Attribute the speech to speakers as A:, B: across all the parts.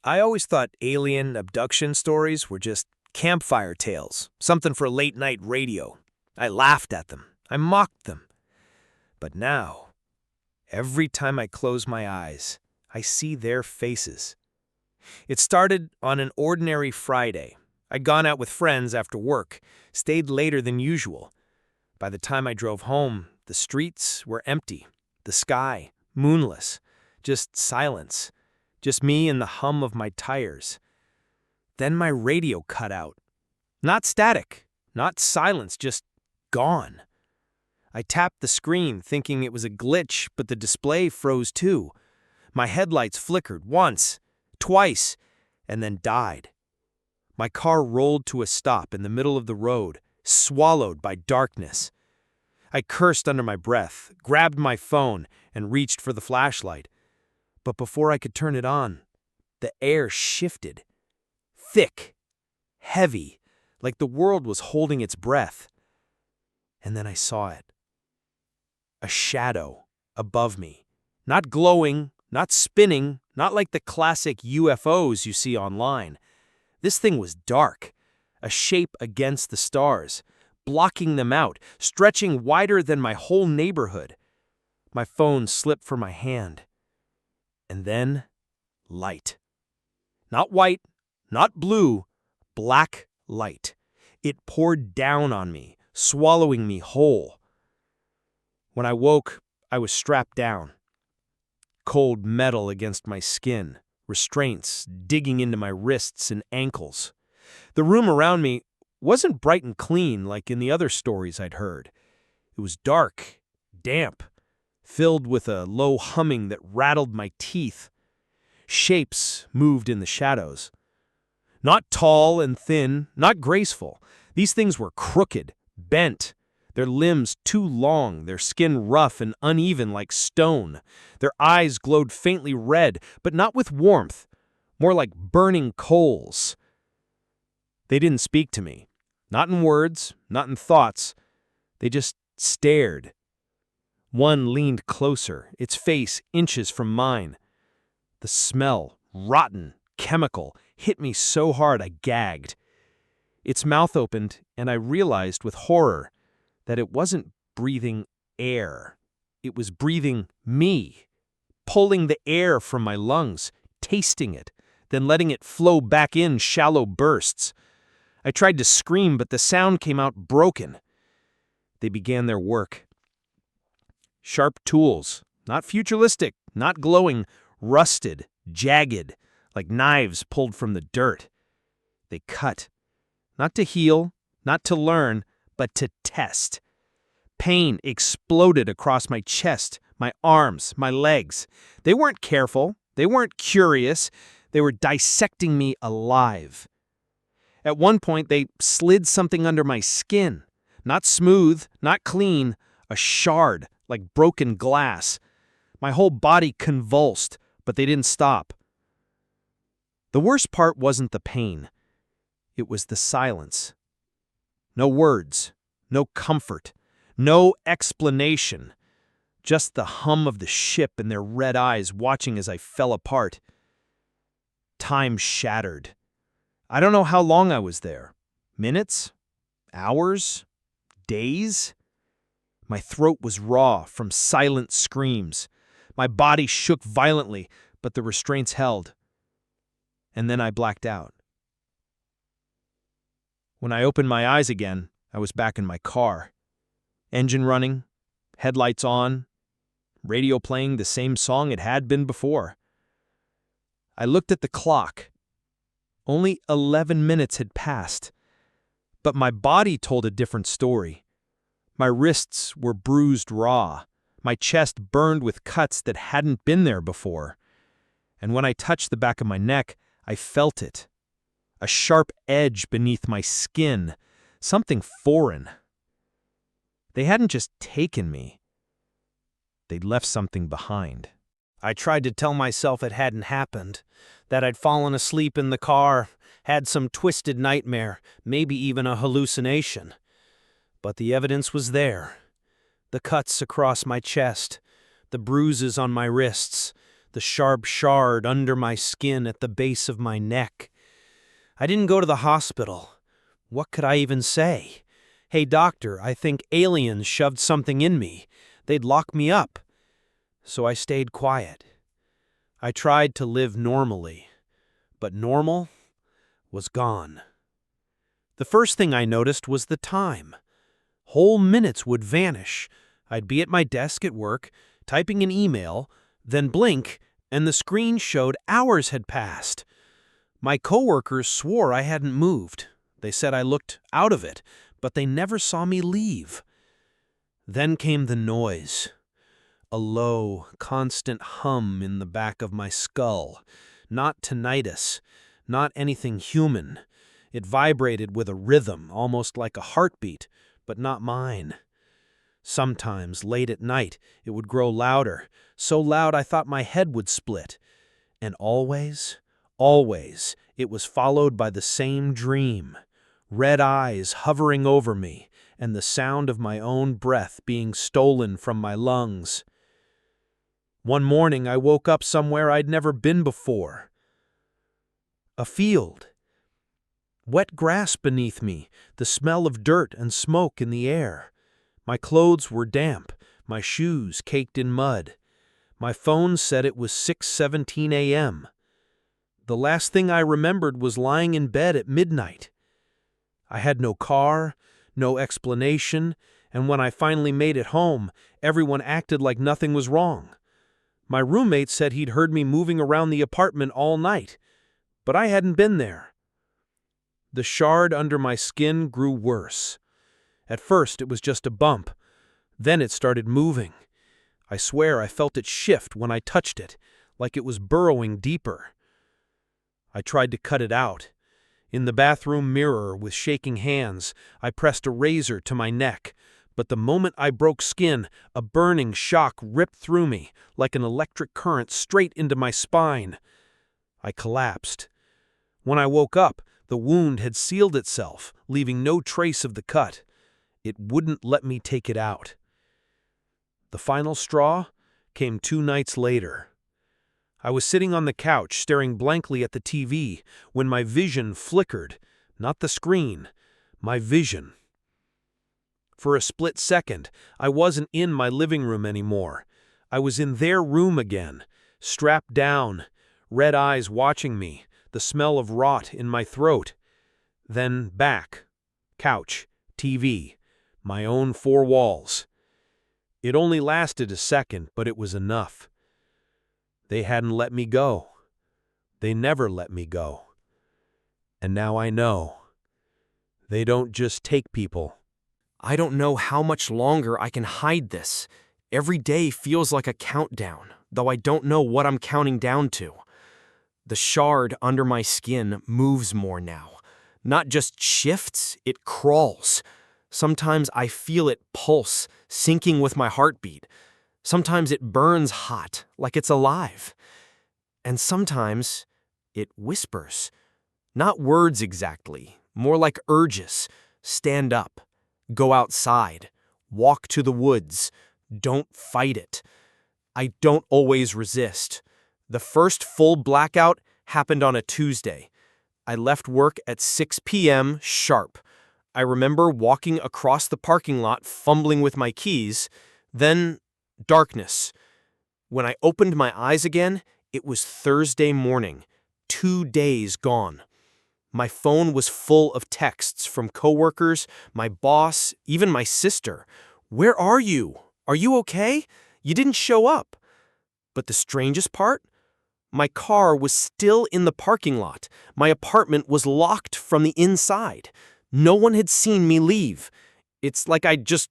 A: I always thought alien abduction stories were just campfire tales, something for late-night radio. I laughed at them. I mocked them. But now, every time I close my eyes, I see their faces. It started on an ordinary Friday. I'd gone out with friends after work, stayed later than usual. By the time I drove home, the streets were empty, the sky moonless, just silence, just me and the hum of my tires. Then my radio cut out. Not static, not silence, just gone. I tapped the screen thinking it was a glitch, but the display froze too. My headlights flickered once, twice, and then died. My car rolled to a stop in the middle of the road, swallowed by darkness. I cursed under my breath, grabbed my phone, and reached for the flashlight. But before I could turn it on, the air shifted. Thick, heavy, like the world was holding its breath. And then I saw it. A shadow above me. Not glowing, not spinning, not like the classic UFOs you see online. This thing was dark, a shape against the stars, blocking them out, stretching wider than my whole neighborhood. My phone slipped from my hand. And then, light. Not white, not blue, black light. It poured down on me, swallowing me whole. When I woke, I was strapped down. Cold metal against my skin, restraints digging into my wrists and ankles. The room around me wasn't bright and clean like in the other stories I'd heard. It was dark, damp, filled with a low humming that rattled my teeth. Shapes moved in the shadows. Not tall and thin, not graceful. These things were crooked, bent, their limbs too long, their skin rough and uneven like stone. Their eyes glowed faintly red, but not with warmth, more like burning coals. They didn't speak to me, not in words, not in thoughts. They just stared. One leaned closer, its face inches from mine. The smell, rotten, chemical, hit me so hard I gagged. Its mouth opened, and I realized with horror that it wasn't breathing air. It was breathing me, pulling the air from my lungs, tasting it, then letting it flow back in shallow bursts. I tried to scream, but the sound came out broken. They began their work. Sharp tools, not futuristic, not glowing, rusted, jagged, like knives pulled from the dirt. They cut, not to heal, not to learn, but to test. Pain exploded across my chest, my arms, my legs. They weren't careful, they weren't curious, they were dissecting me alive. At one point, they slid something under my skin. Not smooth, not clean, a shard, like broken glass. My whole body convulsed, but they didn't stop. The worst part wasn't the pain. It was the silence. No words, no comfort, no explanation. Just the hum of the ship and their red eyes watching as I fell apart. Time shattered. I don't know how long I was there. Minutes? Hours? Days? My throat was raw from silent screams. My body shook violently, but the restraints held. And then I blacked out. When I opened my eyes again, I was back in my car. Engine running, headlights on, radio playing the same song it had been before. I looked at the clock. Only 11 minutes had passed, but my body told a different story. My wrists were bruised raw, my chest burned with cuts that hadn't been there before. And when I touched the back of my neck, I felt it. A sharp edge beneath my skin, something foreign. They hadn't just taken me. They'd left something behind. I tried to tell myself it hadn't happened, that I'd fallen asleep in the car, had some twisted nightmare, maybe even a hallucination. But the evidence was there. The cuts across my chest, the bruises on my wrists,
B: the sharp shard under my skin at the base of my neck. I didn't go to the hospital. What could I even say? "Hey, doctor, I think aliens shoved something in me. They'd lock me up." So I stayed quiet. I tried to live normally, but normal was gone. The first thing I noticed was the time. Whole minutes would vanish. I'd be at my desk at work, typing an email, then blink, and the screen showed hours had passed. My coworkers swore I hadn't moved. They said I looked out of it, but they never saw me leave. Then came the noise. A low, constant hum in the back of my skull. Not tinnitus, not anything human. It vibrated with a rhythm, almost like a heartbeat, but not mine. Sometimes, late at night, it would grow louder, so loud I thought my head would split. And always, it was followed by the same dream. Red eyes hovering over me, and the sound of my own breath being stolen from my lungs. One morning I woke up somewhere I'd never been before. A field. Wet grass beneath me, the smell of dirt and smoke in the air. My clothes were damp, my shoes caked in mud. My phone said it was 6:17 a.m. The last thing I remembered was lying in bed at midnight. I had no car, no explanation, and when I finally made it home, everyone acted like nothing was wrong. My roommate said he'd heard me moving around the apartment all night, but I hadn't been there. The shard under my skin grew worse. At first, it was just a bump. Then it started moving. I swear I felt it shift when I touched it, like it was burrowing deeper. I tried to cut it out. In the bathroom mirror, with shaking hands, I pressed a razor to my neck. But the moment I broke skin, a burning shock ripped through me, like an electric current straight into my spine. I collapsed. When I woke up, the wound had sealed itself, leaving no trace of the cut. It wouldn't let me take it out. The final straw came 2 nights later. I was sitting on the couch, staring blankly at the TV, when my vision flickered. Not the screen, my vision. For a split second, I wasn't in my living room anymore. I was in their room again, strapped down, red eyes watching me, the smell of rot in my throat. Then back, couch, TV, my own 4 walls. It only lasted a second, but it was enough. They hadn't let me go. They never let me go. And now I know. They don't just take people.
C: I don't know how much longer I can hide this. Every day feels like a countdown, though I don't know what I'm counting down to. The shard under my skin moves more now. Not just shifts, it crawls. Sometimes I feel it pulse, syncing with my heartbeat. Sometimes it burns hot, like it's alive. And sometimes it whispers. Not words exactly, more like urges. Stand up. Go outside. Walk to the woods. Don't fight it. I don't always resist. The first full blackout happened on a Tuesday. I left work at 6 p.m. sharp. I remember walking across the parking lot, fumbling with my keys. Then darkness. When I opened my eyes again, it was Thursday morning. 2 days gone. My phone was full of texts from coworkers, my boss, even my sister. "Where are you? Are you okay? You didn't show up." But the strangest part? My car was still in the parking lot. My apartment was locked from the inside. No one had seen me leave. It's like I'd just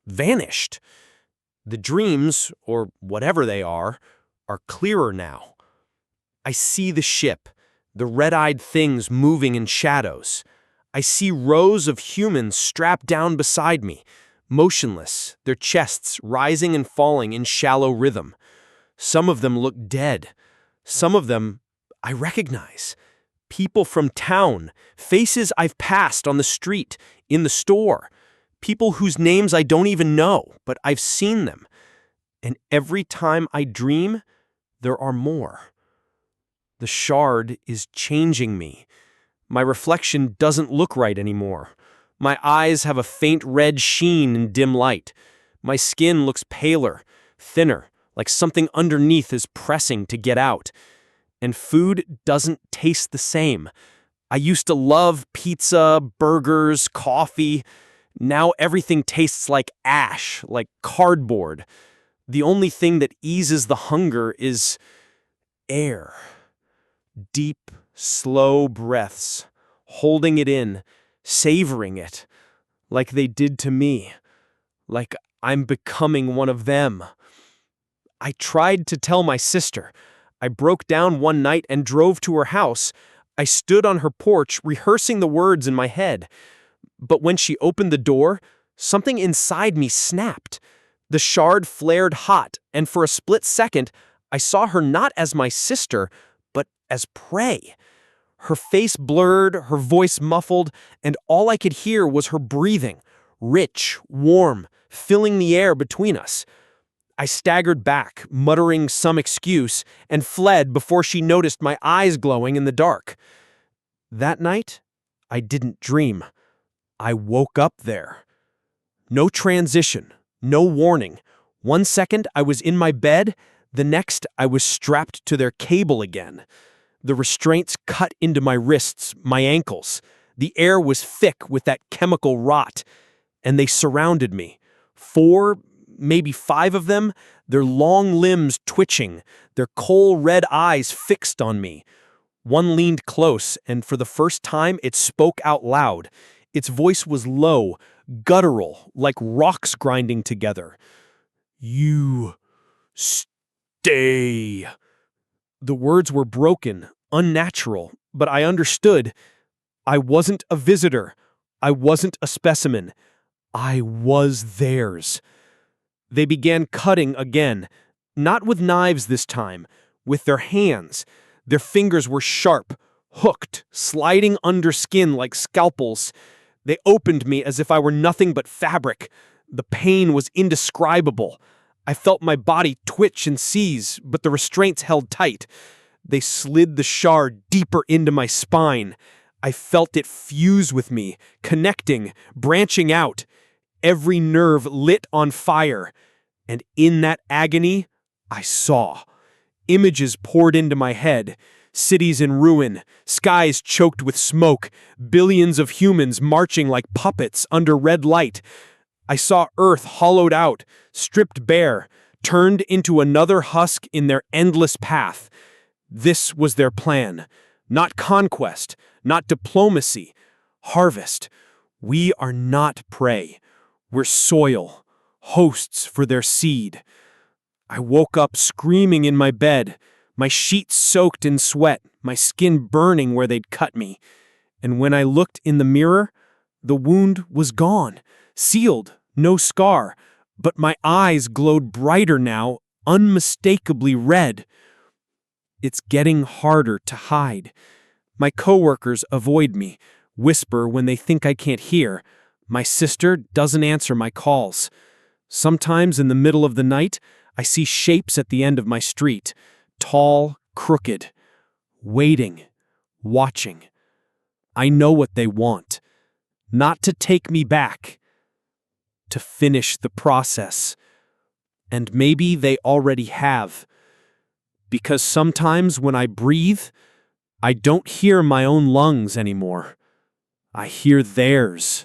C: vanished. The dreams, or whatever they are clearer now. I see the ship, the red-eyed things moving in shadows. I see rows of humans strapped down beside me, motionless, their chests rising and falling in shallow rhythm. Some of them look dead. Some of them I recognize. People from town, faces I've passed on the street, in the store. People whose names I don't even know, but I've seen them. And every time I dream, there are more. The shard is changing me. My reflection doesn't look right anymore. My eyes have a faint red sheen in dim light. My skin looks paler, thinner, like something underneath is pressing to get out. And food doesn't taste the same. I used to love pizza, burgers, coffee. Now everything tastes like ash, like cardboard. The only thing that eases the hunger is air. Deep, slow breaths, holding it in, savoring it, like they did to me, like I'm becoming one of them. I tried to tell my sister. I broke down one night and drove to her house. I stood on her porch, rehearsing the words in my head. But when she opened the door, something inside me snapped. The shard flared hot, and for a split second, I saw her not as my sister, but as prey. Her face blurred, her voice muffled, and all I could hear was her breathing, rich, warm, filling the air between us. I staggered back, muttering some excuse, and fled before she noticed my eyes glowing in the dark. That night, I didn't dream. I woke up there. No transition, no warning. 1 second, I was in my bed. The next, I was strapped to their cable again. The restraints cut into my wrists, my ankles. The air was thick with that chemical rot, and they surrounded me. 4, maybe 5 of them, their long limbs twitching, their coal red eyes fixed on me. One leaned close, and for the first time, it spoke out loud. Its voice was low, guttural, like rocks grinding together. "You stay." The words were broken, unnatural, but I understood. I wasn't a visitor. I wasn't a specimen. I was theirs. They began cutting again, not with knives this time, with their hands. Their fingers were sharp, hooked, sliding under skin like scalpels. They opened me as if I were nothing but fabric. The pain was indescribable. I felt my body twitch and seize, but the restraints held tight. They slid the shard deeper into my spine. I felt it fuse with me, connecting, branching out. Every nerve lit on fire. And in that agony, I saw. Images poured into my head. Cities in ruin, skies choked with smoke, billions of humans marching like puppets under red light. I saw Earth hollowed out, stripped bare, turned into another husk in their endless path. This was their plan. Not conquest, not diplomacy. Harvest. We are not prey. We're soil, hosts for their seed. I woke up screaming in my bed, my sheets soaked in sweat, my skin burning where they'd cut me. And when I looked in the mirror, the wound was gone, sealed, no scar, but my eyes glowed brighter now, unmistakably red. It's getting harder to hide. My coworkers avoid me, whisper when they think I can't hear. My sister doesn't answer my calls. Sometimes in the middle of the night, I see shapes at the end of my street, tall, crooked, waiting, watching. I know what they want. Not to take me back. To finish the process. And maybe they already have. Because sometimes when I breathe, I don't hear my own lungs anymore. I hear theirs.